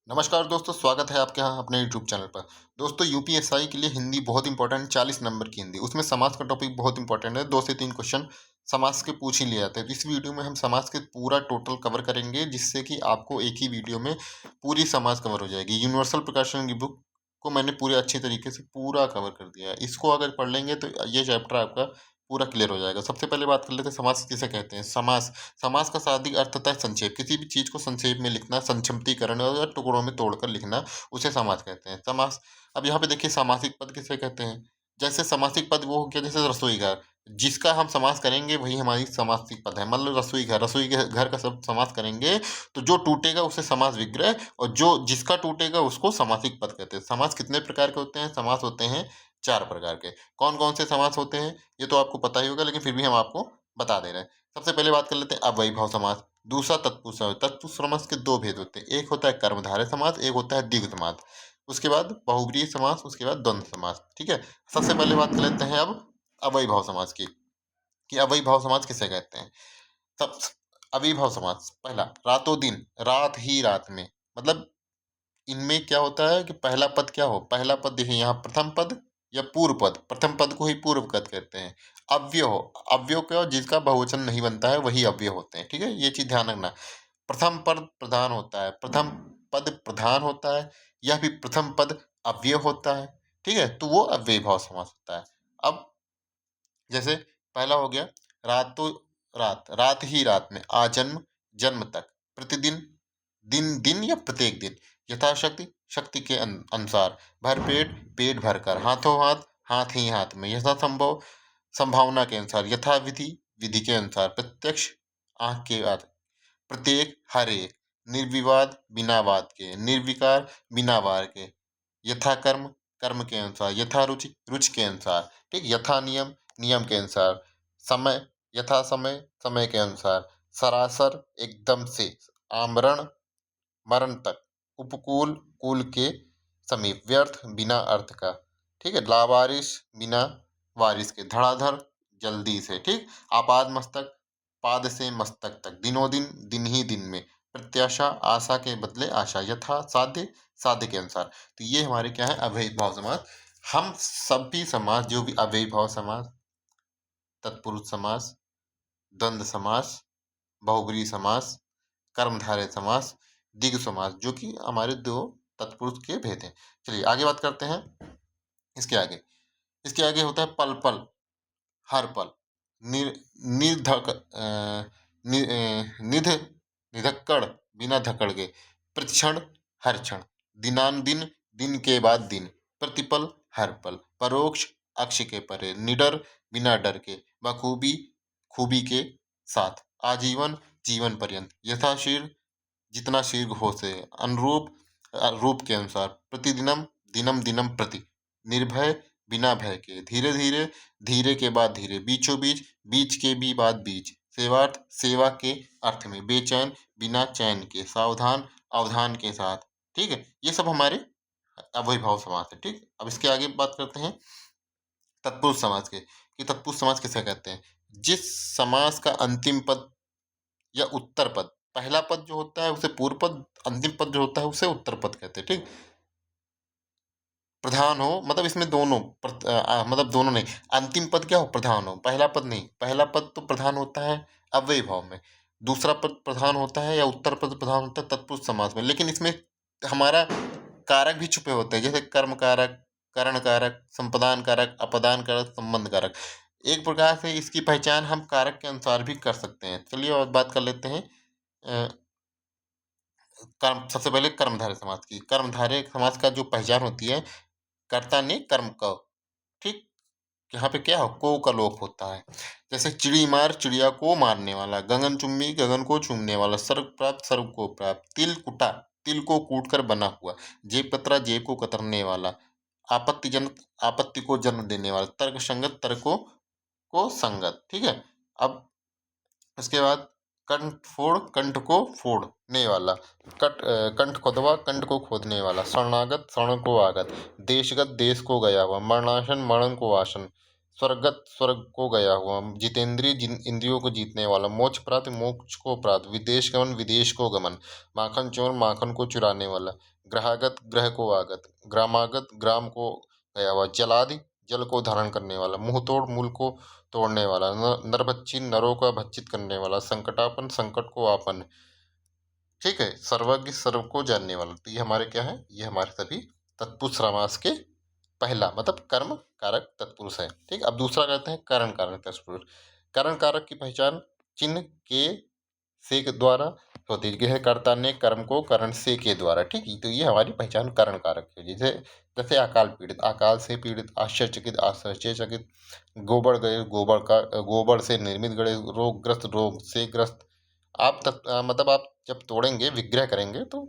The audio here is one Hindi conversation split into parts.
नमस्कार दोस्तों, स्वागत है आपके यहाँ अपने यूट्यूब चैनल पर। दोस्तों, यूपीएसआई के लिए हिंदी बहुत इंपॉर्टेंट 40 नंबर की हिंदी, उसमें समास का टॉपिक बहुत इंपॉर्टेंट है। 2 से 3 क्वेश्चन समास के पूछ ही लिए जाते हैं। तो इस वीडियो में हम समास के पूरा टोटल कवर करेंगे, जिससे कि आपको एक ही वीडियो में पूरी समास कवर हो जाएगी। यूनिवर्सल प्रकाशन की बुक को मैंने पूरे अच्छे तरीके से पूरा कवर कर दिया है। इसको अगर पढ़ लेंगे तो ये चैप्टर आपका पूरा क्लियर हो जाएगा। सबसे पहले बात कर लेते हैं समास किसे कहते हैं। समास समास का शाब्दिक अर्थ होता है संक्षेप। किसी भी चीज को संक्षेप में लिखना, संक्षिप्तीकरण और टुकड़ों में तोड़कर लिखना, उसे समास कहते हैं। समास, अब यहाँ पे देखिए समासिक पद किसे कहते हैं। जैसे समासिक पद वो हो गया, जैसे रसोई घर, जिसका हम समास करेंगे वही हमारी समासिक पद है। मतलब रसोई घर, रसोई के घर का सब समास करेंगे तो जो टूटेगा उसे समास विग्रह, और जो जिसका टूटेगा उसको समासिक पद कहते हैं। समास कितने प्रकार के होते हैं? समास होते हैं 4 प्रकार के। कौन कौन से समास होते हैं ये तो आपको पता ही होगा, लेकिन फिर भी हम आपको बता दे रहे हैं। सबसे पहले बात कर लेते हैं अव्ययीभाव समास। दूसरा तत्पुरुष समास। तत्पुरुष समास के 2 भेद होते हैं, एक होता है कर्मधारय समास, एक होता है द्विगु समास। उसके बाद बहुब्रीहि समास, उसके बाद द्वंद्व समास। ठीक है। सबसे पहले बात कर लेते हैं अब अव्ययीभाव समास की, कि अव्ययीभाव समास किसे कहते हैं। सब अव्ययीभाव समास, पहला रातों दिन, रात ही रात में। मतलब इनमें क्या होता है कि पहला पद क्या हो, पहला पद देखिए यहाँ प्रथम पद या पूर्व पद, प्रथम पद को ही पूर्व पद कहते हैं। अव्यय हो, अव्यय का जिसका बहुवचन नहीं बनता है वही अव्यय होते हैं। ठीक है, ये चीज ध्यान रखना। प्रथम पद प्रधान होता है, प्रथम पद प्रधान होता है, या फिर प्रथम पद अव्यय होता है। ठीक है, तो वो अव्यय भाव समास होता है। अब जैसे पहला हो गया रातों रात, रात ही रात में, आजन्म जन्म तक, प्रतिदिन दिन दिन या प्रत्येक दिन, यथाशक्ति शक्ति के अनुसार, भरपेट पेट भरकर, हाथों हाथ हाथ ही हाथ में, यथासंभव संभावना के अनुसार, यथाविधि विधि के अनुसार, प्रत्यक्ष आंख के बाद, प्रत्येक हर एक, निर्विवाद बिना वाद के, निर्विकार बिना वार के, यथा कर्म कर्म के अनुसार, यथा रुचि रुचि के अनुसार, ठीक, यथा नियम नियम के अनुसार, समय यथा समय समय के अनुसार, सरासर एकदम से, आमरण मरण तक, उपकूल कूल के समीप, व्यर्थ बिना अर्थ का, ठीक है, लावारिस बिना वारिस के, धड़ाधड़ जल्दी से, ठीक, आपाद मस्तक, पाद से मस्तक तक, दिनों दिन दिन ही दिन में, प्रत्याशा आशा के बदले आशा, यथा साध्य साध्य के अनुसार। तो ये हमारे क्या है, अव्ययित भाव समास। हम सभी समास, जो भी अव्ययी भाव समास, तत्पुरुष समास, द्वंद्व समास, बहुब्रीहि समास, कर्मधारय समास, द्विगु समास, जो कि हमारे 2 तत्पुरुष के भेद हैं। चलिए आगे बात करते हैं। इसके आगे इसके आगे होता है पल पल, हर पल, निर निर्धक निध निधक्कड़ बिना धक्कड़ के, प्रतिक्षण हर क्षण, दिनानुदिन दिन के बाद दिन, प्रतिपल हर पल, परोक्ष अक्ष के परे, निडर बिना डर के, बखूबी खूबी के साथ, आजीवन जीवन पर्यंत, यथाशीघ्र जितना शीघ्र हो से, अनुरूप रूप के अनुसार, प्रतिदिनम दिनम दिनम प्रति, निर्भय बिना भय के, धीरे धीरे धीरे के बाद धीरे, बीचों बीच बीच के भी बाद बीच, सेवार्थ सेवा के अर्थ में, बेचैन बिना चैन के, सावधान अवधान के साथ। ठीक है, ये सब हमारे अव्ययीभाव समास है। ठीक, अब इसके आगे बात करते हैं तत्पुरुष समास के, कि तत्पुरुष समास किसे कहते हैं। जिस समास का अंतिम पद या उत्तर पद, पहला पद जो होता है उसे पूर्व पद, अंतिम पद जो होता है उसे उत्तर पद कहते हैं। ठीक, प्रधान हो, मतलब इसमें दोनों मतलब दोनों नहीं, अंतिम पद क्या हो, प्रधान हो, पहला पद नहीं। पहला पद तो प्रधान होता है अव्ययी भाव में, दूसरा पद प्रधान होता है या उत्तर पद प्रधान होता है तत्पुरुष समास में। लेकिन इसमें हमारा कारक भी छुपे होते हैं, जैसे कर्म कारक, करण कारक, संपदान कारक, अपदान कारक, संबंध कारक। एक प्रकार से इसकी पहचान हम कारक के अनुसार भी कर सकते हैं। चलिए और बात कर लेते हैं कर्म, सबसे पहले कर्मधारय समास की। कर्मधारय समास का जो पहचान होती है, कर्ता ने कर्म का, ठीक, यहाँ पे क्या हो, को का लोप होता है। जैसे चिड़ी मार चिड़िया को मारने वाला, गगन चुम्बी गगन को चूमने वाला, सर्व प्राप्त सर्व को प्राप्त, तिल कुटा तिल को कूट कर बना हुआ, जेब कतरा जेब को कतरने वाला, आपत्तिजनक आपत्ति को जन्म देने वाला, तर्क संगत तर्कों को संगत। ठीक है, अब इसके बाद कंठ फोड़ कंठ को फोड़ने वाला, कंठ खोदवा कंठ को खोदने वाला, शरणागत शरण को आगत, देशगत देश को गया हुआ, मरणासन मरण को आसन, स्वर्गत स्वर्ग को गया हुआ, जितेंद्रिय इंद्रियों को जीतने वाला, मोक्ष प्राप्त मोक्ष को प्राप्त, विदेश गमन विदेश को गमन, माखन चोर माखन को चुराने वाला, ग्रहागत ग्रह को आगत, ग्रामागत ग्राम को गया हुआ, जलादि जल को धारण करने वाला, मुंह तोड़ मूल को तोड़ने वाला, नरभक्षी नरों का भक्षित करने वाला, संकटापन संकट को आपन, ठीक है, सर्वज्ञ सर्व को जानने वाला। तो ये हमारे क्या है, ये हमारे सभी तत्पुरुष समास के पहला मतलब कर्म कारक तत्पुरुष है। ठीक, अब दूसरा कहते हैं करण कारक तत्पुरुष। करण कारक की पहचान चिन्ह के से के द्वारा होती है, जैसे कर्ता ने कर्म को करण से के द्वारा। ठीक है, तो ये हमारी पहचान करण कारक है। जैसे जैसे अकाल पीड़ित, अकाल से पीड़ित, आश्चर्यचकित आश्चर्यचकित, गोबर गणेश गोबर का गोबर से निर्मित गणेश, रोगग्रस्त रोग से ग्रस्त। आप मतलब आप जब तोड़ेंगे विग्रह करेंगे तो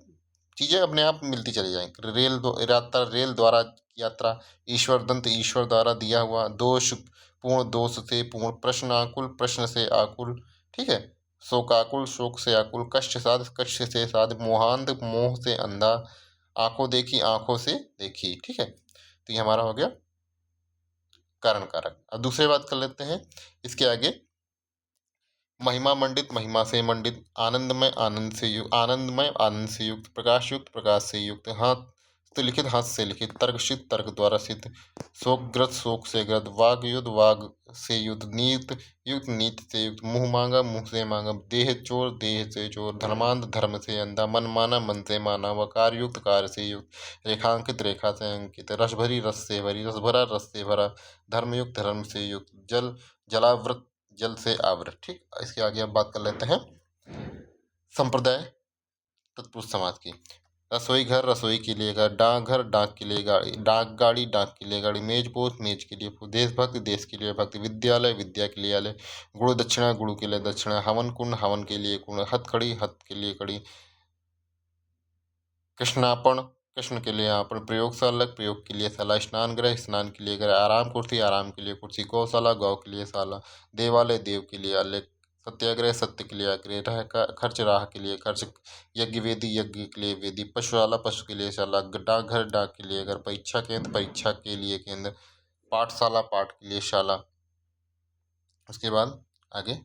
चीजें अपने आप मिलती चली जाएंगी। यात्रा रेल द्वारा यात्रा, ईश्वर दंत ईश्वर द्वारा दिया हुआ, दोष पूर्ण दोष से पूर्ण, प्रश्न आकुल प्रश्न से आकुल। ठीक है, शोकाकुल शोक से आकुल, कष्ट साध कष्ट से साध, मोहांध मोह से अंधा, आंखों देखी आंखों से देखी। ठीक है, तो ये हमारा हो गया कारण कारक। अब दूसरी बात कर लेते हैं इसके आगे, महिमा मंडित महिमा से मंडित, आनंदमय आनंद से युक्त आनंदमय आनंद से युक्त, प्रकाश युक्त प्रकाश से युक्त, हाथ से लिखित हाथ से लिखित, तर्कशित तर्क द्वारा सिद्ध, शोकग्रस्त शोक से ग्रस्त, वाग युद्ध वाग से युद्ध, नीत युक्त नीति से युक्त, मुंह मांगा मुंह से मांगा, देह चोर देह से चोर, धर्मांध धर्म से अंधा, मन माना मन से माना, वकार युक्त कार्य से युक्त, रेखांकित रेखा से अंकित, रस भरी रस से भरी, रस भरा रस से भरा, धर्मयुक्त धर्म से युक्त, जल जलावृत जल से आवृत। ठीक, इसके आगे अब बात कर लेते हैं संप्रदाय तत्पुरुष समाज की। रसोई घर रसोई के लिए घर, डाक घर डाक के लिए गाड़ी, डाक गाड़ी डाक के लिए गाड़ी, मेज पोस्ट मेज के लिए पोस्ट, देशभक्ति देश के लिए भक्ति, विद्यालय विद्या के लिए आलय, गुरु दक्षिणा गुरु के लिए दक्षिणा, हवन कुंड हवन के लिए कुंड, हथकड़ी हथ के लिए कड़ी, कृष्णापण कृष्ण के लिए आपण, प्रयोगशाला प्रयोग के लिए शाला, स्नान गृह स्नान के लिए गृह, आराम के लिए कुर्सी, गौशाला गौ के लिए शाला, देवालय देव के लिए आलय, सत्याग्रह सत्य के लिए आग्रह, राह का खर्च राह के लिए खर्च, यज्ञ वेदी यज्ञ के लिए वेदी, पशुशाला पशु के लिए शाला, डाकघर डाक के लिए घर, परीक्षा केंद्र परीक्षा के लिए केंद्र, पाठशाला पाठ के लिए शाला। उसके बाद आगे,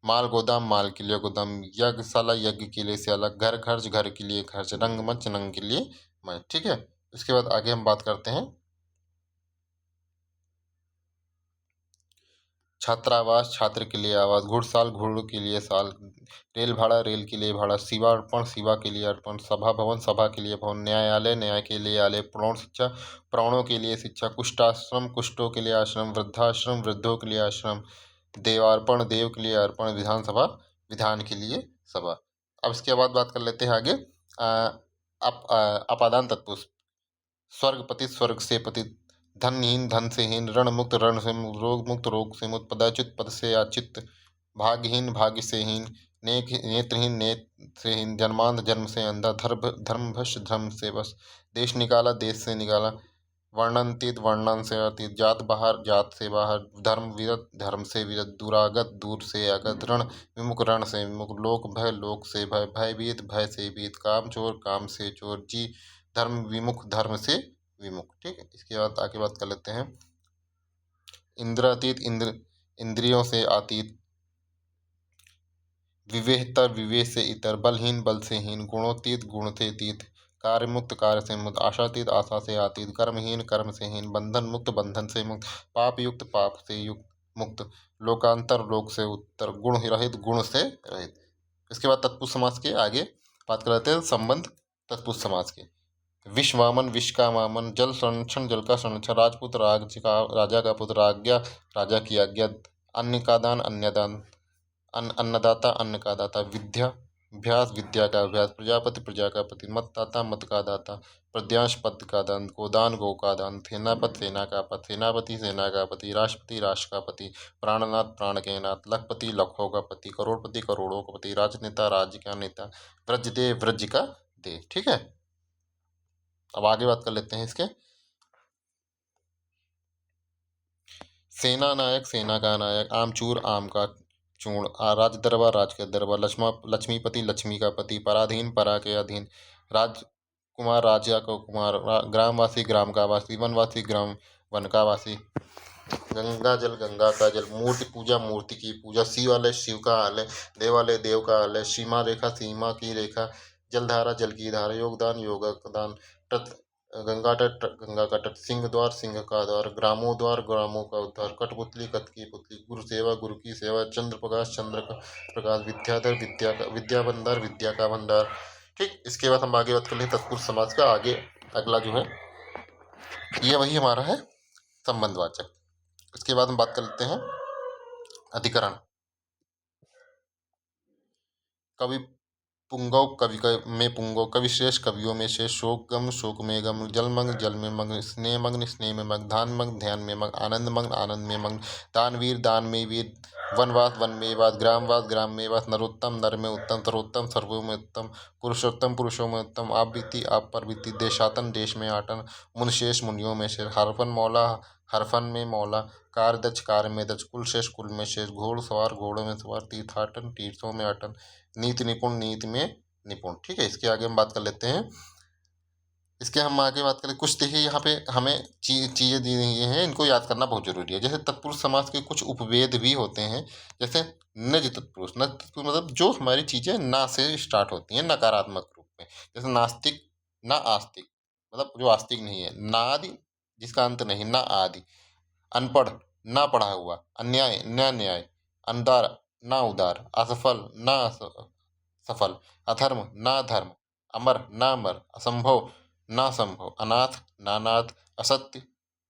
माल गोदाम माल के लिए गोदाम, यज्ञशाला यज्ञ के लिए शाला, घर खर्च घर के लिए खर्च, रंगमंच रंग के लिए मंच। ठीक है, इसके बाद आगे हम बात करते हैं छात्रावास छात्र के लिए आवास, घुड़साल घुड़ के लिए साल, रेल भाड़ा रेल के लिए भाड़ा, शिवा अर्पण शिवा के लिए अर्पण, सभा भवन सभा के लिए भवन, न्यायालय न्याय के लिए आलय, प्रौढ़ शिक्षा प्राणों के लिए शिक्षा, कुष्ठाश्रम कुष्ठों के लिए आश्रम, वृद्धाश्रम वृद्धों के लिए आश्रम, देवार्पण देव के लिए अर्पण, विधानसभा विधान के लिए सभा। अब इसके बाद बात कर लेते हैं आगे, अपादान तत्व, स्वर्गपति स्वर्ग से पति, धनहीन धन से हीन, रण मुक्त रण से मुक्त, रोग मुक्त रोग से मुक्त, पदाच्युत पद से अच्युत, भाग्यहीन भाग्य से हीन, नेत्रहीन नेत्र से हीन, जन्मांध जन्म से अंधा, धर्म भ्रष्ट धर्म से बस, देश निकाला देश से निकाला, वर्णनतीत वर्णन से अतीत, जात बाहर जात से बाहर, धर्म विरत धर्म से विरत, दुरागत दूर से आगत, रण विमुख रण से विमुख, लोक से भय, भयभीत भय से भीत, काम चोर काम से चोर, जी धर्म विमुख धर्म से विमुख। ठीक है, इसके बाद आगे बात कर लेते हैं इंद्रातीत इंद्रियों से अतीत, विवेहतर विवेक से इतर, बलहीन बल से हीन, गुणोतीत गुण से अतीत, कार्य मुक्त कार्य से मुक्त, आशातीत आशा से अतीत, कर्महीन कर्म से हीन, बंधन मुक्त बंधन से मुक्त, पाप युक्त पाप से युक्त मुक्त, लोकांतर लोक से उत्तर, गुण रहित गुण से रहित। इसके बाद तत्पुरुष समाज के आगे बात कर लेते हैं संबंध तत्पुरुष समाज के। विष वामन विष का वामन, जल संरक्षण जल का संरक्षण, राजपूत राजा का पुत्र, आज्ञा राजा की आज्ञा, अन्न का दान अन्नदान, अन्नदाता अन्न का दाता, विद्या अभ्यास विद्या का अभ्यास, प्रजापति प्रजा का पति, मतदाता मत का दाता, प्रद्यांश पद का दान, गोदान गो का दान, सेनापति सेना का पति, सेनापति सेना का पति, राष्ट्रपति राष्ट्र का पति, प्राणनाथ प्राण के नाथ, लखपति लखों का पति, करोड़पति करोड़ों का पति, राजनेता राज्य का नेता, व्रजदेव व्रज का देव। ठीक है, अब आगे बात कर लेते हैं इसके, सेना नायक सेना का नायक, आमचूर आम का चूर्ण, राज दरबार राज का दरबार, लक्ष्मीपति लक्ष्मी का पति, पराधीन परा के अधीन, राजकुमार राजा का कुमार, ग्रामवासी ग्राम का वासी, वनवासी ग्राम वन का वासी। गंगा जल गंगा का जल, मूर्ति पूजा मूर्ति की पूजा, शिवालय शिव का आलय, देवालय देव का आलय, सीमा रेखा सीमा की रेखा, जलधारा जल की धारा, योगदान योगदान, तट गंगा तट गंगा का तट, सिंह द्वार सिंह का द्वार, ग्रामोद्वार ग्रामों का उद्धार, कठपुतली कथ की पुतली, गुरु सेवा गुरु की सेवा, चंद्र प्रकाश चंद्र का प्रकाश, विद्याधर विद्या का विद्या भंडार विद्या का भंडार। ठीक, इसके बाद हम आगे बात कर लें तत्पुरुष समाज का। आगे अगला जो है ये वही हमारा है संबंधवाचक। इसके बाद हम बात कर लेते हैं अधिकरण। कवि पुंगव कवि में पुंगव, कवि श्रेष्ठ कवियों में से, शोक गम शोक में गम, जलमग्न जल में मग्न, स्नेह में मग्न, ध्यान मग्न आनंद में मग्न, दानवीर दान में वीर, वनवास वन में वास, ग्राम में वास, नरोत्तम नर में उत्तम, सर्वोत्तम सर्वों में उत्तम, पुरुषोत्तम पुरुषों में उत्तम, आप पर बीती, देशातन देश में आटन, मुनशेष मुनियों में शेष, हरफन मौला हरफन में मौला, कार में दक्ष, कुल शेष कुल में शेष, घोड़सवार घोड़ों में सवार, तीर्थाटन तीर्थों में अटन, नीति निपुण नीति में निपुण। ठीक है, इसके आगे हम बात कर लेते हैं। इसके हम आगे बात करें कुछ, देखिए यहाँ पे हमें चीज़ें दी गई हैं, इनको याद करना बहुत जरूरी है। जैसे तत्पुरुष समास के कुछ उपवेद भी होते हैं, जैसे नज तत्पुरुष। नज तत्पुरुष मतलब जो हमारी चीज़ें ना से स्टार्ट होती हैं नकारात्मक रूप में, जैसे नास्तिक ना आस्तिक, मतलब जो आस्तिक नहीं है, नादि जिसका अंत नहीं, ना आदि, अनपढ़ ना पढ़ा हुआ, अन्याय न न्याय, अंधार ना उदार, असफल ना सफल, अधर्म ना धर्म, अमर ना अमर, असंभव ना संभव, अनाथ ना नाथ, असत्य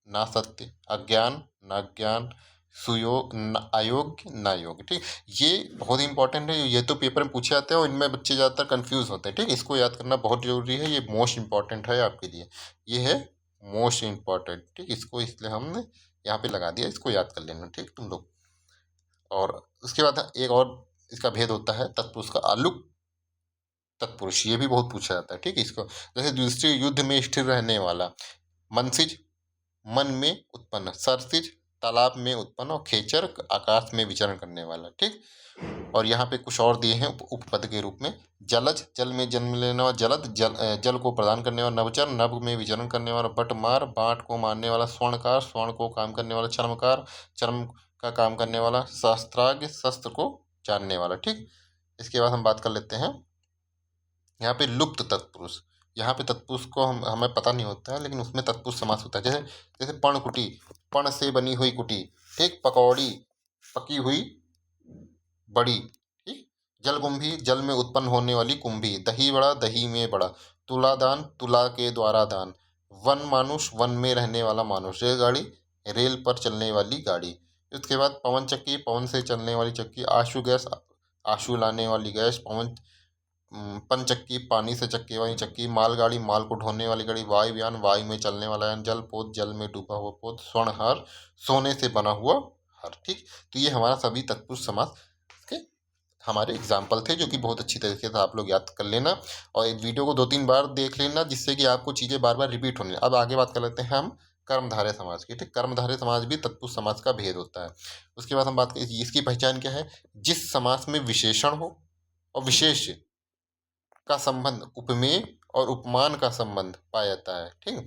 ना सत्य, अज्ञान ना ज्ञान, सुयोग न अयोग्य ना योग्य। ठीक, ये बहुत इंपॉर्टेंट है, ये तो पेपर में पूछे जाते हैं और इनमें बच्चे ज़्यादातर कंफ्यूज होते हैं। ठीक, इसको याद करना बहुत जरूरी है, ये मोस्ट इंपॉर्टेंट है आपके लिए, ये है मोस्ट इंपॉर्टेंट। ठीक, इसको इसलिए हमने यहाँ पे लगा दिया, इसको याद कर लेना। ठीक तुम लोग। और उसके बाद एक और इसका भेद होता है तत्पुरुष का, आलुक तत्पुरुष, ये भी बहुत पूछा जाता है। ठीक है, इसको जैसे दूसरे युद्ध में स्थिर रहने वाला, मनसिज मन में उत्पन्न, सरसिज तालाब में उत्पन्न, और खेचर आकाश में विचरण करने वाला। ठीक, और यहाँ पे कुछ और दिए हैं उपपद के रूप में, जलज जल में जन्म लेने वाला, जलद जल को प्रदान करने वाला, नवचर नभ में विचरण करने वाला, बटमार बांट को मारने वाला, स्वर्णकार स्वर्ण को काम करने वाला, चर्मकार चर्म का काम करने वाला, शस्त्राग्र शस्त्र को जानने वाला। ठीक, इसके बाद हम बात कर लेते हैं यहाँ पे लुप्त तत्पुरुष। यहाँ पे तत्पुरुष को हमें पता नहीं होता है, लेकिन उसमें तत्पुरुष समास होता है। जैसे जैसे पर्णकुटी, पण से बनी हुई कुटी। ठीक, पकौड़ी पकी हुई बड़ी। ठीक, जलकुंभी जल में उत्पन्न होने वाली कुंभी, दही बड़ा दही में बड़ा, तुलादान तुला के द्वारा दान, वन मानुष वन में रहने वाला मानुष, रेलगाड़ी रेल पर चलने वाली गाड़ी। उसके बाद पवन चक्की पवन से चलने वाली चक्की, आशु गैस आशु लाने वाली गैस, पवन पंचक्की पानी से चक्की वाली चक्की, मालगाड़ी माल को ढोने वाली गाड़ी, वायुयान वायु में चलने वाला यान, जलपोत जल में डूबा हुआ पोत, स्वर्णहार सोने से बना हुआ हार। ठीक, तो ये हमारा सभी तत्पुरुष समास के हमारे एग्जाम्पल थे, जो कि बहुत अच्छी तरीके से आप लोग याद कर लेना, और इस वीडियो को 2-3 बार देख लेना, जिससे कि आपको चीज़ें बार बार रिपीट होने। अब आगे बात कर लेते हैं हम कर्मधारय समाज की। ठीक, कर्मधारय समाज भी तत्पुरुष समाज का भेद होता है। उसके बाद हम बात करें इसकी पहचान क्या है, जिस समास में विशेषण हो और विशेष का संबंध, उपमेय और उपमान का संबंध पाया जाता है। ठीक,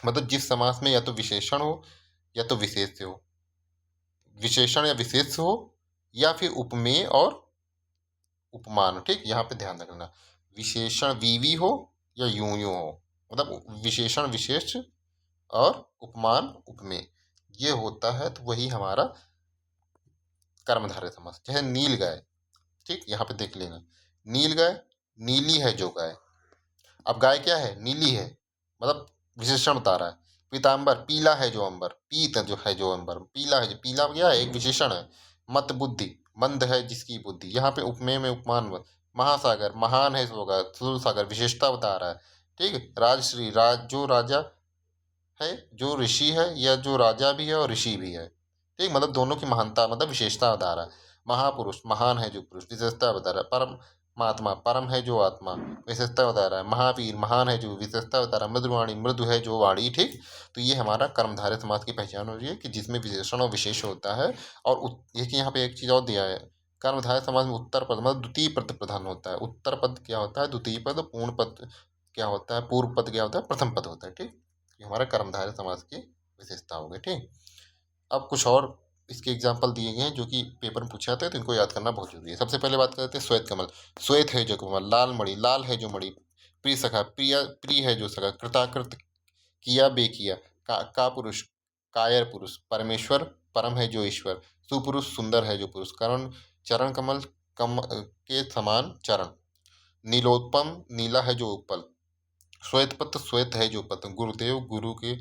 मतलब जिस समास में या तो विशेषण हो या तो विशेष से हो, विशेषण या विशेष से हो, या फिर उपमेय और उपमान। ठीक, यहाँ पे ध्यान रखना, विशेषण वीवी हो या यूं हो, मतलब विशेषण विशेष और उपमान उपमेय, ये होता है, तो वही हमारा कर्मधारय समास। जैसे नील गाय। ठीक, यहाँ पे देख लेना, नील गाय नीली है जो गाय। अब गाय क्या है, नीली है, मतलब विशेषण बता रहा है। पीताम्बर पीला है जो अंबर, पीत जो है जो अंबर, पीला है जो, पीला क्या है, एक विशेषण है। मत बुद्धि मंद है जिसकी बुद्धि, यहाँ पे उपमेय में उपमान। महासागर महान है सूर सागर, विशेषता बता रहा है। ठीक, राजश्री राज जो राजा है, जो ऋषि है, या जो राजा भी है और ऋषि भी है। ठीक, मतलब दोनों की महानता मतलब विशेषता बता रहा है। महापुरुष महान है जो पुरुष, विशेषता बता रहा है। परम महात्मा परम है जो आत्मा, विशेषता बता रहा है। महावीर महान है जो, विशेषता बता रहा है। मृदुवाणी मृदु है जो वाणी। ठीक, तो ये हमारा कर्मधारय समास की पहचान हो रही है, कि जिसमें विशेषण और विशेष होता है। और देखिए यहाँ पे एक चीज और दिया है, कर्मधारय समास में उत्तर पद मतलब द्वितीय पद प्रधान होता है। उत्तर पद क्या होता है, द्वितीय पद, पूर्ण पद क्या होता है, पूर्व पद क्या होता है, प्रथम पद होता है। ठीक, ये हमारा कर्मधारय समास की विशेषता हो गई। ठीक, अब कुछ और इसके एग्जाम्पल दिए गए हैं जो कि पेपर में पूछे जाते हैं, तो इनको याद करना बहुत जरूरी है। सबसे पहले बात करते हैं श्वेत कमल। श्वेत है जो कमल, लाल मणि, लाल है जो मणि, प्रिय सखा, प्रिया प्रिय है जो सखा, कृताकृत, किया बेकिया, का पुरुष, कायर पुरुष, परमेश्वर, परम है जो ईश्वर, सुपुरुष, सुंदर है जो पुरुष, करण, चरण कमल, कम के समान चरण, नीलोत्पम, नीला है जो उपल, श्वेतपत्र, श्वेत है जो पत्र, गुरुदेव, गुरु के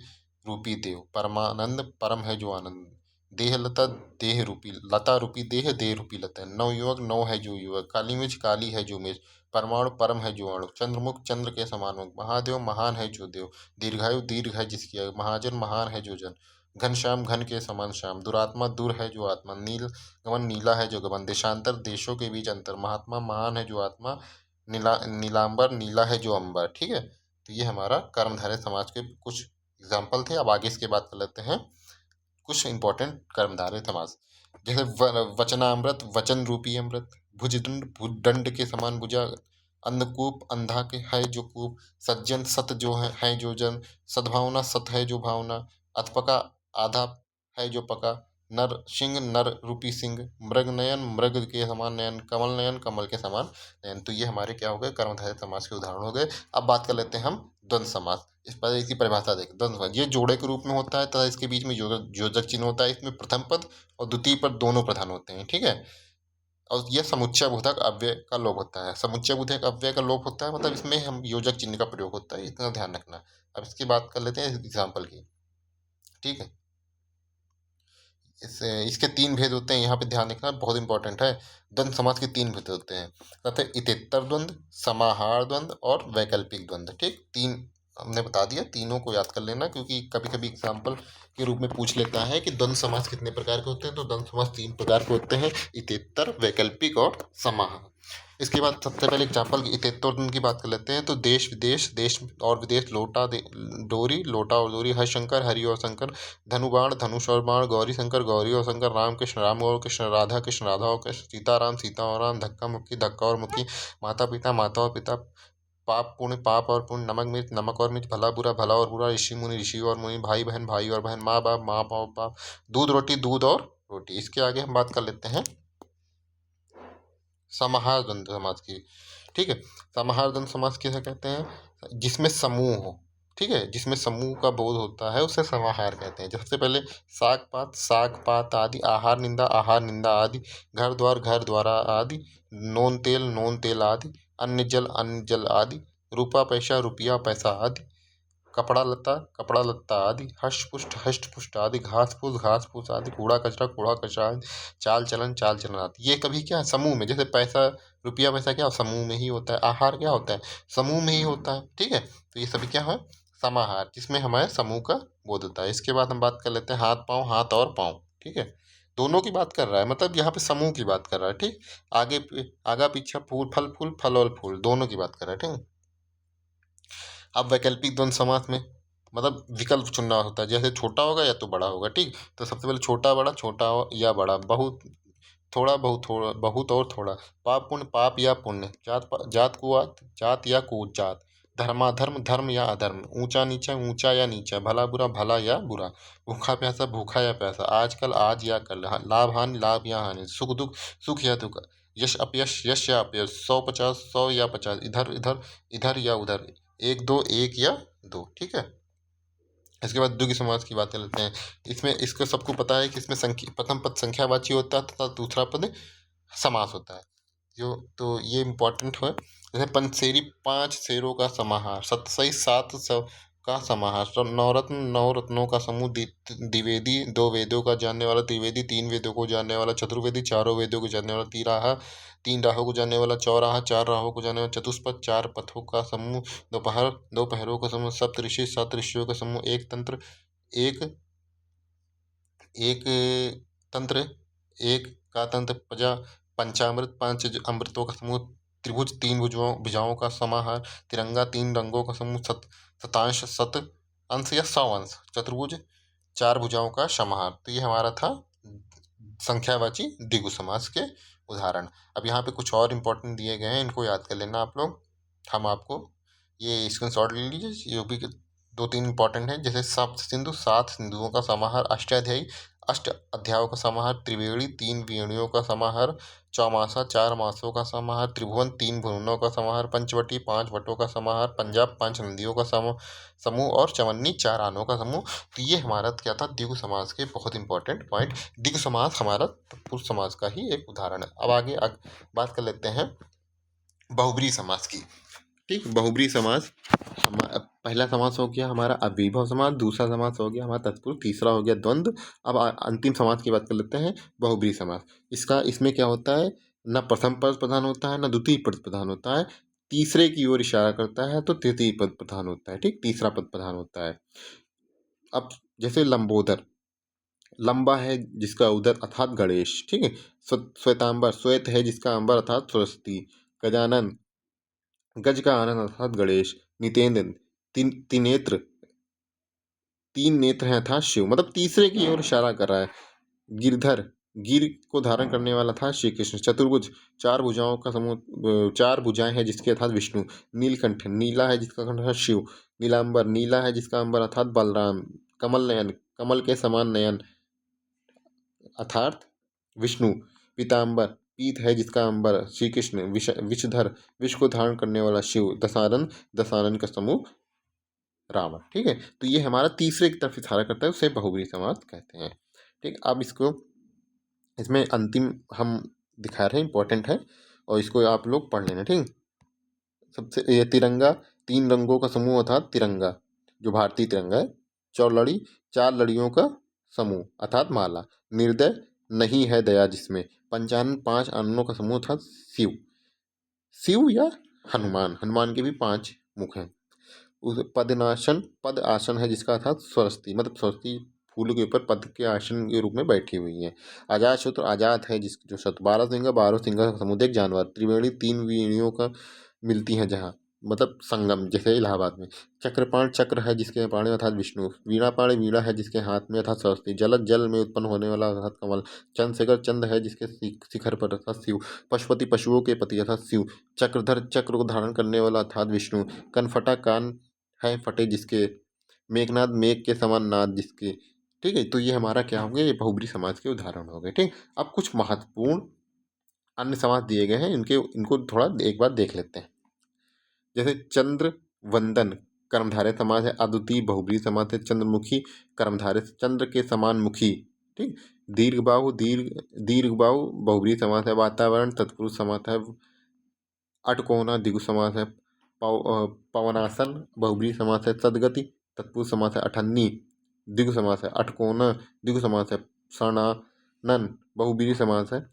रूपी देव, परमानंद, परम है जो आनंद, देह लता, देह रूपी लता, रूपी देह, देह रूपी लता, नव युवक, नव है जो युवक, काली मिर्च, काली है जो मिर्च, परमाणु, परम है जो अणु, चंद्रमुख, चंद्र के समान मुख, महादेव, महान है जो देव, दीर्घायु, दीर्घ है जिसकी आयु, महाजन, महान है जो जन, घनश्याम, घन के समान श्याम, दुरात्मा, दूर है जो आत्मा, नील गमन, नीला है जो गगन, देशांतर, देशों के बीच अंतर, महात्मा, महान है जो आत्मा, नीलांबर, नीला है जो अंबर। ठीक है, तो ये हमारा कर्मधारय समाज के कुछ एग्जाम्पल थे। अब आगे इसके बात कर लेते हैं कुछ इंपॉर्टेंट कर्मधारय समास। जैसे वचनामृत, वचन रूपी अमृत, भुजदंड, भुजदंड के समान भुजा, अंधकूप, अंधा के है जो कूप, सज्जन, सत जो है जो जन, सद्भावना, सत है जो भावना, अथपका, आधा है जो पका, नर सिंह, नर रूपी सिंह, मृग नयन, मृग के समान नयन, कमल नयन, कमल के समान नयन। तो ये हमारे क्या हो गए, कर्मधारय समास के उदाहरण हो गए। अब बात कर लेते हैं हम द्वंद्व समास। इस पर इसकी परिभाषा देखें। द्वंद्व समास ये जोड़े के रूप में होता है तथा इसके बीच में योजक चिन्ह होता है। इसमें प्रथम पद और द्वितीय पद दोनों प्रधान होते हैं। ठीक है, और यह समुच्चय बोधक अव्यय का लोप होता है। समुच्चय बोधक अव्यय का लोप होता है मतलब इसमें हम योजक चिन्ह का प्रयोग होता है, इतना ध्यान रखना। अब इसकी बात कर लेते हैं एग्जाम्पल की। ठीक है, इसके तीन भेद होते हैं, यहाँ पे ध्यान रखना बहुत इंपॉर्टेंट है। द्वंद्व समास के तीन भेद होते हैं, तथा इतेत्तर द्वंद्व, समाहार द्वंद्व और वैकल्पिक द्वंद्व। ठीक, तीन हमने बता दिया, तीनों को याद कर लेना, क्योंकि कभी कभी एग्जाम्पल के रूप में पूछ लेता है कि द्वंद्व समास कितने प्रकार के होते हैं। तो द्वंद्व समास तीन प्रकार के होते हैं, इतेत्तर, वैकल्पिक और समाहार। इसके बाद सबसे पहले एग्जाम्पल इतेत्तर की बात कर लेते हैं। तो देश विदेश, देश और विदेश, लोटा डोरी, लोटा और डोरी, हरिशंकर, हरि और शंकर, धनुबाण, धनुष और बाण, गौरी शंकर, गौरी और शंकर, राम कृष्ण, राम और कृष्ण, राधा कृष्ण, राधा और कृष्ण, सीताराम, सीता और राम, धक्का मुक्की, धक्का और मुक्की, माता पिता, माता और पिता, पाप पुण्य, पाप और पुण्य, नमक मिर्च, नमक और मिर्च, भला बुरा, भला और बुरा, ऋषि मुनि, ऋषि और मुनि, भाई बहन, भाई और बहन, माँ बाप, माँ बाप बाप, दूध रोटी, दूध और रोटी। इसके आगे हम बात कर लेते हैं समाहार द्वंद्व समास की। ठीक है, समाहार द्वंद्व समास किसे कहते हैं, जिसमें समूह हो। ठीक है, जिसमें समूह का बोध होता है उसे समाहार कहते हैं। सबसे पहले साग पात आदि, आहार निंदा आदि, घर द्वार, घर द्वारा आदि, नोन तेल आदि, अन्न जल आदि, रूपा पैसा, रुपया पैसा आदि, कपड़ा लत्ता आदि, हष्ट पुष्ट आदि, घास फूस आदि, कूड़ा कचरा आदि, चाल चलन आदि। ये कभी क्या है, समूह में। जैसे पैसा, रुपया पैसा क्या समूह में ही होता है, आहार क्या होता है समूह में ही होता है। ठीक है, तो ये सभी क्या है, समाहार, जिसमें हमारे समूह का बोध होता है। इसके बाद हम बात कर लेते हैं हाथ और पाँव। ठीक है, दोनों की बात कर रहा है, मतलब यहाँ पे समूह की बात कर रहा है। ठीक, आगा पीछा, फूल फल और फूल, दोनों की बात कर रहा है। ठीक, अब वैकल्पिक द्वंद्व समास में मतलब विकल्प चुनना होता है, जैसे छोटा होगा या तो बड़ा होगा। ठीक, तो सबसे पहले छोटा बड़ा, या बड़ा, बहुत थोड़ा, बहुत और थोड़ा, पाप पुण्य, पाप या पुण्य, जात कुआत, जात या कुजात, जात, धर्माधर्म, धर्म या अधर्म, ऊंचा नीचा, ऊंचा या नीचा, भला बुरा, भला या बुरा, भूखा प्यासा, भूखा या प्यासा, आजकल, आज या कल, लाभ हानि, लाभ या हानि, सुख दुख, सुख या दुख, यश अपयश, यश या अपयश, 100 50, 100 या 50, इधर इधर, इधर या उधर, एक दो, एक या दो। ठीक है, इसके बाद द्विगु समास की बात कर लेते हैं। इसमें इसको सबको पता है कि इसमें प्रथम पद संख्यावाची होता है तथा दूसरा पद समास होता है। जो तो ये इम्पोर्टेंट है। जैसे पंचशेरी, 5 शेरों का समाहार, सतसई, 7 का समाहार, नवरत्न, 9 रत्नों का समूह, द्विवेदी, 2 वेदों का जानने वाला, त्रिवेदी, 3 वेदों को जानने वाला, चतुर्वेदी, 4 वेदों को जानने वाला, तिराहा, 3 राहों को जानने वाला, चौराहा, 4 राहों को जानने वाला, चतुष्पद, 4 पथों का समूह, दोपहर, 2 पहरों का समूह, सप्तऋषि, 7 ऋषियों का समूह, एक एक तंत्र, एक का तंत्र, प्रजा, पंचामृत, 5 अमृतों का समूह, त्रिभुज, 3 भुजाओं का समाहार, तिरंगा, 3 रंगों का समूह, शतांश, 100 अंश या 100 अंश, चतुर्भुज, 4 भुजाओं का समाहार। तो ये हमारा था संख्यावाची द्विगु समास के उदाहरण। अब यहाँ पे कुछ और इम्पोर्टेंट दिए गए हैं, इनको याद कर लेना आप लोग। हम आपको ये स्क्रीनशॉट ले लीजिए, ये भी 2 3 इंपॉर्टेंट है। जैसे सप्त सिंधु, 7 सिंधुओं का समाहार, अष्टाध्यायी, अष्ट अध्यायों का समाहार, त्रिवेणी 3 वेणियों का समाहार, चौमासा 4 मासों का समाहार, त्रिभुवन 3 भुवनों का समाहार, पंचवटी 5 वटों का समाहार, पंजाब 5 नदियों का समूह और चवन्नी 4 आनों का समूह। तो ये हमारा क्या था, द्विगु समास के बहुत इंपॉर्टेंट पॉइंट। द्विगु समास हमारा तत्पुरुष समास का ही एक उदाहरण है। अब आगे बात कर लेते हैं बहुब्रीहि समास की। ठीक, बहुब्रीहि समास पहला समास हो गया हमारा अव्ययीभाव समास, दूसरा समास हो गया हमारा तत्पुरुष, तीसरा हो गया द्वंद्व। अब अंतिम समास की बात कर लेते हैं, बहुब्रीहि समास। इसमें क्या होता है, न प्रथम पद प्रधान होता है, न द्वितीय पद प्रधान होता है, तीसरे की ओर इशारा करता है तो तृतीय पद प्रधान होता है। ठीक, तीसरा पद प्रधान होता है। अब जैसे लंबोदर, लंबा है जिसका उदर अर्थात गणेश। ठीक है, श्वेतांबर, श्वेत है जिसका अंबर अर्थात सरस्वती। गजानन, गज का आनंद अर्थात गणेश। नितेंद्र, त्रिनेत्र, 3 नेत्र हैं अर्थात शिव, मतलब तीसरे की ओर इशारा कर रहा है। गिरधर, गिर को धारण करने वाला था श्री कृष्ण। चतुर्भुज, 4 भुजाओं का समूह, 4 भुजाएं हैं जिसके अर्थात विष्णु। नीलकंठ, नीला है जिसका कंठ अर्थात शिव। नीलांबर, नीला है जिसका अंबर अर्थात बलराम। कमल नयन, कमल के समान नयन अर्थात विष्णु। पीतांबर, पीत है जिसका अंबर श्री कृष्ण। विषधर, विष को धारण करने वाला शिव। दशानन, दशानन का समूह रावण। ठीक है, तो ये हमारा तीसरे की तरफ इशारा करता है, उसे बहुब्रीहि समास कहते हैं। ठीक, अब इसमें अंतिम हम दिखा रहे हैं, इंपॉर्टेंट है और इसको आप लोग पढ़ लेना। ठीक, सबसे ये तिरंगा, 3 रंगों का समूह अर्थात तिरंगा, जो भारतीय तिरंगा है। चौलड़ी, 4 लड़ियों का समूह अर्थात माला। निर्दय, नहीं है दया जिसमें। पंचानन, 5 आननों का समूह अर्थात शिव। शिव या हनुमान, हनुमान के भी 5 मुख हैं। उस पद्मासन, पद आसन है जिसका अर्थात सरस्वती, मतलब सरस्वती फूल के ऊपर पद के आसन के रूप में बैठी हुई है। अजातशत्रु, आजाद है जो शत्रु। 12 सिंह, 12 सिंह का समुद्रिक जानवर। त्रिवेणी, 3 वेणियों का मिलती हैं जहाँ, मतलब संगम, जैसे इलाहाबाद में। चक्रपाण, चक्र है जिसके पाणी अर्थात विष्णु। वीणापाणी, वीणा है जिसके हाथ में अर्थात सरस्वती। जलद, जल में उत्पन्न होने वाला अर्थात कमल। चंद्रशेखर, चंद्र है जिसके शिखर पर अर्थात शिव। पशुपति, पशुओं के पति अर्थात शिव। चक्रधर, चक्र को धारण करने वाला अर्थात विष्णु। कनफटा, कान है फटे जिसके। मेघनाद, मेघ के समान नाद जिसके। ठीक है, तो ये हमारा क्या हो गया, ये बहुब्रीहि समाज के उदाहरण हो गए। ठीक, अब कुछ महत्वपूर्ण अन्य समास दिए गए हैं, इनको थोड़ा एक बार देख लेते हैं। जैसे चंद्र वंदन, कर्मधारय समास है। अद्वितीय बहुब्रीहि समास है। चंद्रमुखी, कर्मधारय, चंद्र के समान मुखी। ठीक, दीर्घबाहु, दीर्घबाहु बहुब्रीहि समास है। वातावरण, तत्पुरुष समास है। अटकोना, द्विगु समास है। पवनासन, बहुब्रीहि समास है। सदगति, तत्पुरुष समास है। अठन्नी, द्विगु समास है। अटकोना, द्विगु समास है। सणानन, बहुब्रीहि समास है।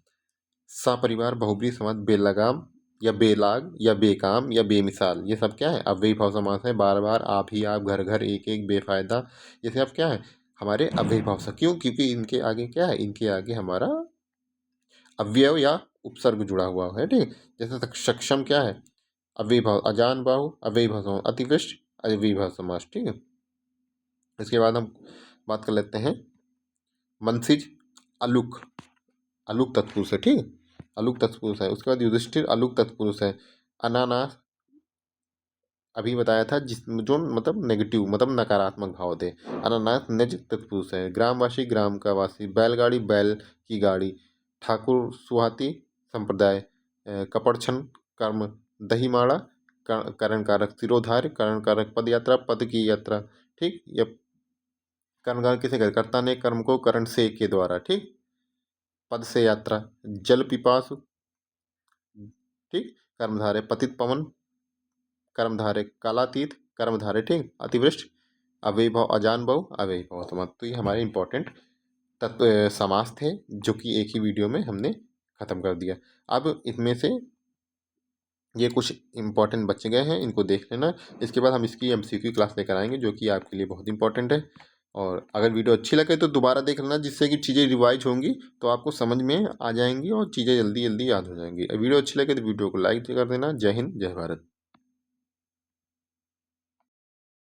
सपरिवार, बहुब्रीहि समास। बेलगाम या बेलाग या बेकाम या बेमिसाल, ये सब क्या है, अव्ययीभाव समास है। बार बार, आप ही आप, घर घर, एक एक, बेफायदा, ये सब क्या है, हमारे अव्ययीभाव से। क्यों, क्योंकि इनके आगे क्या है, इनके आगे हमारा अव्यय या उपसर्ग जुड़ा हुआ है। ठीक, जैसे सक्षम क्या है, अव्ययीभाव। अजान बाहु, अव्ययीभाव समास। अतिवृष्टि, अव्ययीभाव समास। ठीक है, इसके बाद हम बात कर लेते हैं मनसिज, अलुक, अलुक तत्पुरुष है। ठीक, अलुक तत्पुरुष है। उसके बाद युधिष्ठिर, अलुक तत्पुरुष है। अनानास, अभी बताया था जो मतलब नेगेटिव, मतलब नकारात्मक भाव दे। अनानास, निज तत्पुरुष है। ग्रामवासी, ग्राम का वासी। बैलगाड़ी, बैल की गाड़ी। ठाकुर, सुहाती संप्रदाय। कपड़छन, कर्म। दहीमाड़ा, करण कारक। सिरोधार्य, करण कारक। पद यात्रा, पद की यात्रा। ठीक, या कर्ण कारक किसे कहते, कर्ता ने कर्म को करण से के द्वारा। ठीक, पद से यात्रा। जल पिपासु। ठीक, कर्मधारय। पतित पवन, कर्मधारय। कालातीत, कर्मधारय। ठीक, अतिवृष्टि, अव्ययीभाव। अजान बहु, अव्ययीभाव समास। तो ये हमारे इंपॉर्टेंट समास थे, जो कि एक ही वीडियो में हमने खत्म कर दिया। अब इसमें से ये कुछ इंपॉर्टेंट बच गए हैं, इनको देख लेना। इसके बाद हम इसकी MCQ क्लास लेकर आएंगे, जो कि आपके लिए बहुत इंपॉर्टेंट है। और अगर वीडियो अच्छी लगे तो दोबारा देख लेना, जिससे कि चीज़ें रिवाइज होंगी, तो आपको समझ में आ जाएंगी और चीज़ें जल्दी जल्दी याद हो जाएंगी। वीडियो अच्छी लगे तो वीडियो को लाइक कर देना। जय हिंद, जय भारत।